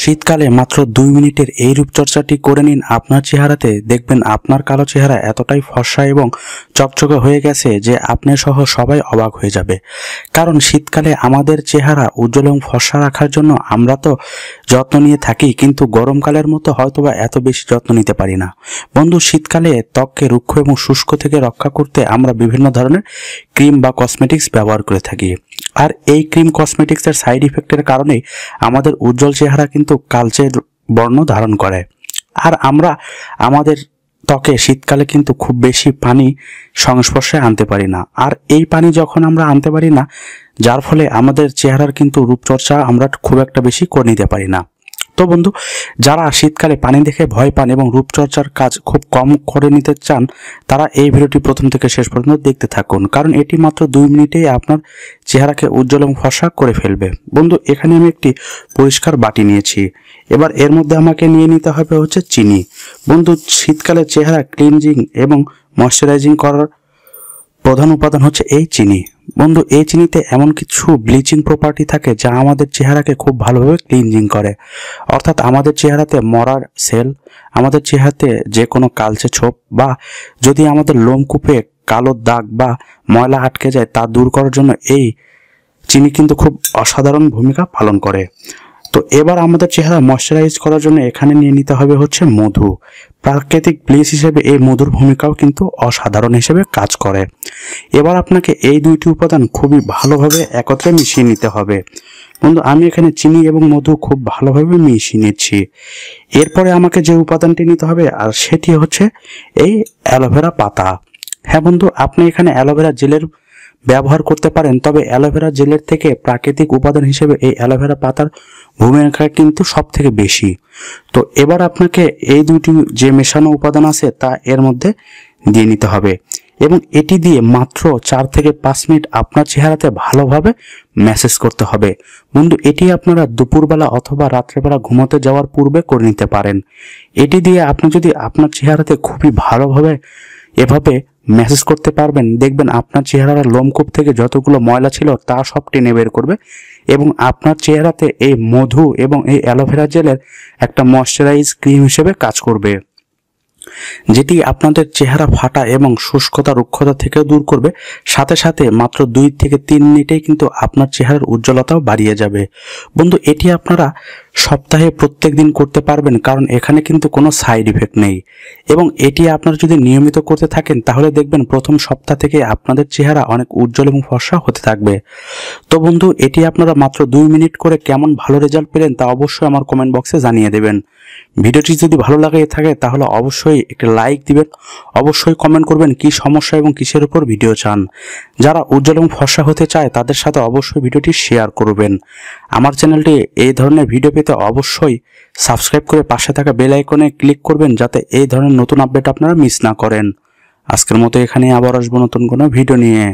শীতকালে মাত্র 2 মিনিটের এই রূপচর্চাটি করে নিন আপনার চেহারাতে, দেখবেন আপনার কালো চেহারা এতটাই ফর্সা এবং চকচকে হয়ে গেছে যে আপনি সহ সবাই অবাক হয়ে যাবে। কারণ শীতকালে আমাদের চেহারা উজ্জ্বল এবং ফর্সা রাখার জন্য আমরা তো যত্ন নিয়ে থাকি, কিন্তু গরমকালের মতো হয়তোবা এত বেশি যত্ন নিতে পারি না। বন্ধু, শীতকালে ত্বককে রুক্ষ এবং শুষ্ক থেকে রক্ষা করতে আমরা বিভিন্ন ধরনের ক্রিম বা কসমেটিক্স ব্যবহার করে থাকি। আর এই ক্রিম কসমেটিক্সের সাইড ইফেক্টের কারণে আমাদের উজ্জ্বল চেহারা কিন্তু কালচে বর্ণ ধারণ করে। আর আমরা আমাদের ত্বকে শীতকালে কিন্তু খুব বেশি পানি সংস্পর্শে আনতে পারি না। আর এই পানি যখন আমরা আনতে পারি না, যার ফলে আমাদের চেহারার কিন্তু রূপচর্চা আমরা খুব একটা বেশি করে নিতে পারি না। তো বন্ধু, যারা শীতকালে পানি দেখে ভয় পান এবং রূপচর্চার কাজ খুব কম করে নিতে চান, তারা এই ভিডিওটি প্রথম থেকে শেষ পর্যন্ত দেখতে থাকুন, কারণ এটি মাত্র 2 মিনিটেই আপনার চেহারাকে উজ্জ্বল এবং ফর্সা করে ফেলবে। বন্ধু, এখানে আমি একটি পরিষ্কার বাটি নিয়েছি। এবার এর মধ্যে আমাকে নিয়ে নিতে হবে হচ্ছে চিনি। বন্ধু, শীতকালে চেহারা ক্লিনজিং এবং ময়শ্চারাইজিং করার প্রধান উপাদান হচ্ছে এই চিনি। বন্ধু, এই চিনিতে এমন কিছু ব্লিচিং প্রপার্টি থাকে যা আমাদের চেহারাকে খুব ভালোভাবে ক্লিনজিং করে। অর্থাৎ আমাদের চেহারাতে মরার সেল, আমাদের চেহারাতে যে কোনো কালচে ছোপ বা যদি আমাদের লোমকূপে কালো দাগ বা ময়লা আটকে যায় তা দূর করার জন্য এই চিনি কিন্তু খুব অসাধারণ ভূমিকা পালন করে। তো এবার আমাদের চেহারা ময়শ্চারাইজ করার জন্য এখানে নিয়ে নিতে হবে হচ্ছে মধু। প্রাকৃতিক ব্লিচ হিসেবে এই মধুর ভূমিকাও কিন্তু অসাধারণ হিসেবে কাজ করে। এবার আপনাকে এই দুইটি উপাদান খুবই ভালোভাবে একত্রে মিশিয়ে নিতে হবে। বন্ধু, আমি এখানে চিনি এবং মধু খুব ভালোভাবে মিশিয়ে নিচ্ছি। এরপরে আমাকে যে উপাদানটি নিতে হবে আর সেটি হচ্ছে এই অ্যালোভেরা পাতা। হ্যাঁ বন্ধু, আপনি এখানে অ্যালোভেরা জেলের ব্যবহার করতে পারেন, তবে অ্যালোভেরা জেলের থেকে প্রাকৃতিক উপাদান হিসেবে এই অ্যালোভেরা পাতার ভূমিকা কিন্তু সব থেকে বেশি। তো এবার আপনাকে এই দুটি যে মেশানো উপাদান আছে তা এর মধ্যে দিয়ে নিতে হবে এবং এটি দিয়ে মাত্র 4 থেকে 5 মিনিট আপনার চেহারাতে ভালোভাবে ম্যাসেজ করতে হবে। বন্ধু, এটি আপনারা দুপুরবেলা অথবা রাত্রেবেলা ঘুমোতে যাওয়ার পূর্বে করে নিতে পারেন। এটি দিয়ে আপনি যদি আপনার চেহারাতে খুবই ভালোভাবে এভাবে ম্যাসেজ করতে পারবেন, দেখবেন আপনার চেহারার লোমকূপ থেকে যতগুলো ময়লা ছিল তা সব টেনে বের করবে এবং আপনার চেহারাতে এই মধু এবং এই অ্যালোভেরা জেলের একটা ময়শ্চারাইজ ক্রিম হিসেবে কাজ করবে, যেটি আপনাদের চেহারা ফাটা এবং শুষ্কতা রুক্ষতা থেকে দূর করবে। সাথে সাথে মাত্র 2 থেকে 3 মিনিটেই কিন্তু আপনার চেহারার উজ্জ্বলতাও বাড়িয়ে যাবে। বন্ধু, এটি আপনারা সপ্তাহে প্রত্যেক দিন করতে পারবেন, কারণ এখানে কিন্তু কোনো সাইড ইফেক্ট নেই এবং এটি আপনারা যদি নিয়মিত করতে থাকেন তাহলে দেখবেন প্রথম সপ্তাহ থেকে আপনাদের চেহারা অনেক উজ্জ্বল এবং ফর্সা হতে থাকবে। তো বন্ধু, এটি আপনারা মাত্র 2 মিনিট করে কেমন ভালো রেজাল্ট পেলেন তা অবশ্যই আমার কমেন্ট বক্সে জানিয়ে দেবেন। ভিডিওটি যদি ভালো লাগে থাকে তাহলে অবশ্যই একটি লাইক দিবেন, অবশ্যই কমেন্ট করবেন কি সমস্যা এবং কিসের উপর ভিডিও চান। যারা উজ্জ্বল এবং ফর্সা হতে চায় তাদের সাথে অবশ্যই ভিডিওটি শেয়ার করবেন। আমার চ্যানেলটি এই ধরনের ভিডিও পেতে অবশ্যই সাবস্ক্রাইব করে পাশে থাকা বেল আইকনে ক্লিক করবেন, যাতে এই ধরনের নতুন আপডেট আপনারা মিস না করেন। আজকের মতো এখানে আবার আসবো নতুন কোনো ভিডিও নিয়ে।